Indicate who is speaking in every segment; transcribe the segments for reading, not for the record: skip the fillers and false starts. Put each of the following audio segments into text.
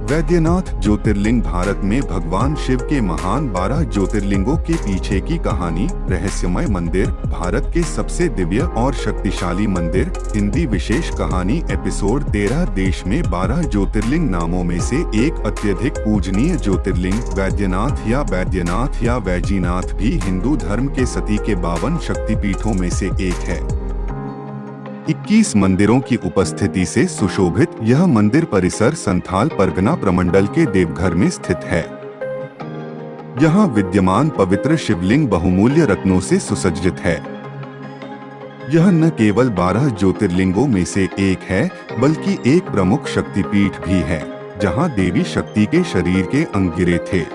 Speaker 1: वैद्यनाथ ज्योतिर्लिंग भारत में भगवान शिव के महान 12 ज्योतिर्लिंगों के पीछे की कहानी। रहस्यमय मंदिर, भारत के सबसे दिव्य और शक्तिशाली मंदिर। हिंदी विशेष कहानी एपिसोड 13। देश में 12 ज्योतिर्लिंग नामों में से एक अत्यधिक पूजनीय ज्योतिर्लिंग वैद्यनाथ या वैजीनाथ भी हिंदू धर्म के सती के 52 शक्तिपीठों में से एक है। 21 मंदिरों की उपस्थिति से सुशोभित यह मंदिर परिसर संथाल परगना प्रमंडल के देवघर में स्थित है। यहाँ विद्यमान पवित्र शिवलिंग बहुमूल्य रत्नों से सुसज्जित है। यह न केवल 12 ज्योतिर्लिंगों में से एक है, बल्कि एक प्रमुख शक्तिपीठ भी है, जहाँ देवी शक्ति के शरीर के अंग गिरे थे।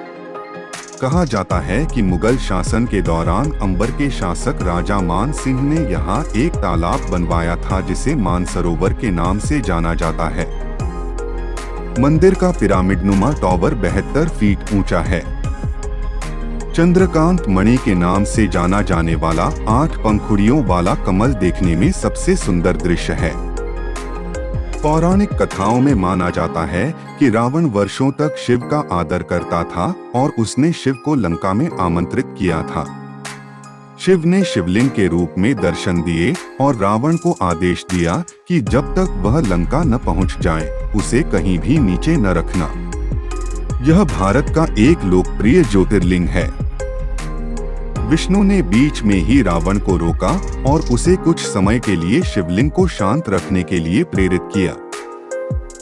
Speaker 1: कहा जाता है कि मुगल शासन के दौरान अंबर के शासक राजा मान सिंह ने यहाँ एक तालाब बनवाया था, जिसे मानसरोवर के नाम से जाना जाता है। मंदिर का पिरामिडनुमा टॉवर 72 फीट ऊंचा है। चंद्रकांत मणि के नाम से जाना जाने वाला 8 पंखुड़ियों वाला कमल देखने में सबसे सुंदर दृश्य है। पौराणिक कथाओं में माना जाता है कि रावण वर्षों तक शिव का आदर करता था और उसने शिव को लंका में आमंत्रित किया था। शिव ने शिवलिंग के रूप में दर्शन दिए और रावण को आदेश दिया कि जब तक वह लंका न पहुंच जाए, उसे कहीं भी नीचे न रखना। यह भारत का एक लोकप्रिय ज्योतिर्लिंग है। विष्णु ने बीच में ही रावण को रोका और उसे कुछ समय के लिए शिवलिंग को शांत रखने के लिए प्रेरित किया।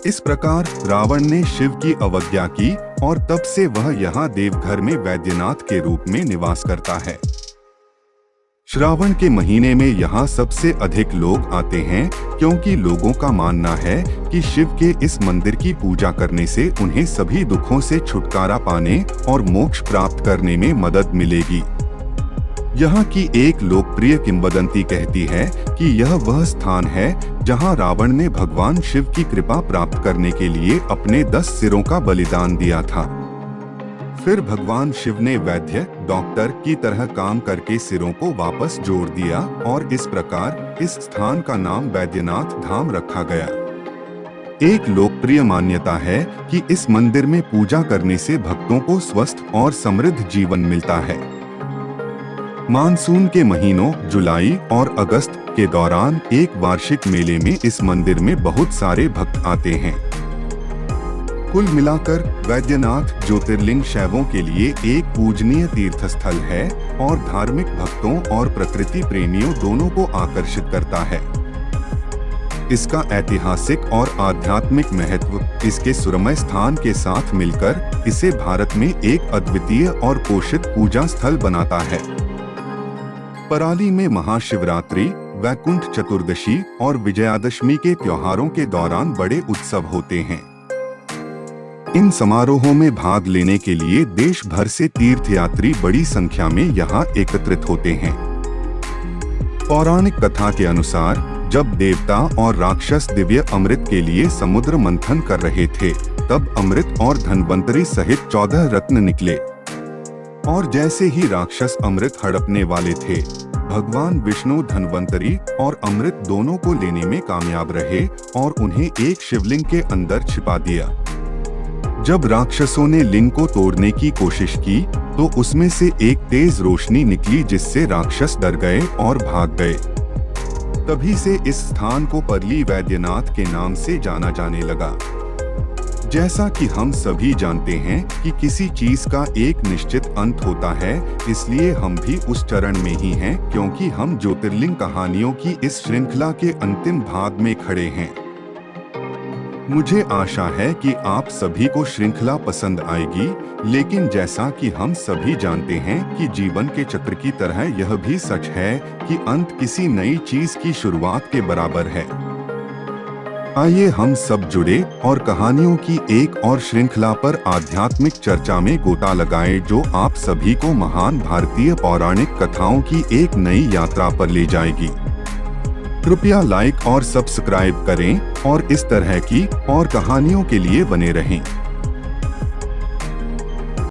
Speaker 1: इस प्रकार रावण ने शिव की अवज्ञा की और तब से वह यहाँ देवघर में वैद्यनाथ के रूप में निवास करता है। श्रावण के महीने में यहाँ सबसे अधिक लोग आते हैं, क्योंकि लोगों का मानना है कि शिव के इस मंदिर की पूजा करने से उन्हें सभी दुखों से छुटकारा पाने और मोक्ष प्राप्त करने में मदद मिलेगी। यहाँ की एक लोकप्रिय किंवदंती कहती है कि यह वह स्थान है जहाँ रावण ने भगवान शिव की कृपा प्राप्त करने के लिए अपने 10 सिरों का बलिदान दिया था। फिर भगवान शिव ने वैद्य, डॉक्टर की तरह काम करके सिरों को वापस जोड़ दिया और इस प्रकार इस स्थान का नाम वैद्यनाथ धाम रखा गया। एक लोकप्रिय मान्यता है कि इस मंदिर में पूजा करने से भक्तों को स्वस्थ और समृद्ध जीवन मिलता है। मानसून के महीनों जुलाई और अगस्त के दौरान एक वार्षिक मेले में इस मंदिर में बहुत सारे भक्त आते हैं। कुल मिलाकर वैद्यनाथ ज्योतिर्लिंग शैवों के लिए एक पूजनीय तीर्थस्थल है और धार्मिक भक्तों और प्रकृति प्रेमियों दोनों को आकर्षित करता है। इसका ऐतिहासिक और आध्यात्मिक महत्व इसके सुरम्य स्थान के साथ मिलकर इसे भारत में एक अद्वितीय और पोषित पूजा स्थल बनाता है। पराली में महाशिवरात्रि, वैकुंठ चतुर्दशी और विजयादशमी के त्योहारों के दौरान बड़े उत्सव होते हैं। इन समारोहों में भाग लेने के लिए देश भर से तीर्थयात्री बड़ी संख्या में यहाँ एकत्रित होते हैं। पौराणिक कथा के अनुसार जब देवता और राक्षस दिव्य अमृत के लिए समुद्र मंथन कर रहे थे, तब अमृत और धन्वंतरी सहित 14 रत्न निकले और जैसे ही राक्षस अमृत हड़पने वाले थे, भगवान विष्णु धन्वंतरी और अमृत दोनों को लेने में कामयाब रहे और उन्हें एक शिवलिंग के अंदर छिपा दिया। जब राक्षसों ने लिंग को तोड़ने की कोशिश की, तो उसमें से एक तेज रोशनी निकली, जिससे राक्षस डर गए और भाग गए। तभी से इस स्थान को परली वैद्यनाथ के नाम से जाना जाने लगा। जैसा कि हम सभी जानते हैं कि किसी चीज का एक निश्चित अंत होता है, इसलिए हम भी उस चरण में ही हैं, क्योंकि हम ज्योतिर्लिंग कहानियों की इस श्रृंखला के अंतिम भाग में खड़े हैं। मुझे आशा है कि आप सभी को श्रृंखला पसंद आएगी, लेकिन जैसा कि हम सभी जानते हैं कि जीवन के चक्र की तरह यह भी सच है कि अंत किसी नई चीज की शुरुआत के बराबर है। आइए हम सब जुड़े और कहानियों की एक और श्रृंखला पर आध्यात्मिक चर्चा में गोता लगाएं, जो आप सभी को महान भारतीय पौराणिक कथाओं की एक नई यात्रा पर ले जाएगी। कृपया लाइक और सब्सक्राइब करें और इस तरह की और कहानियों के लिए बने रहें।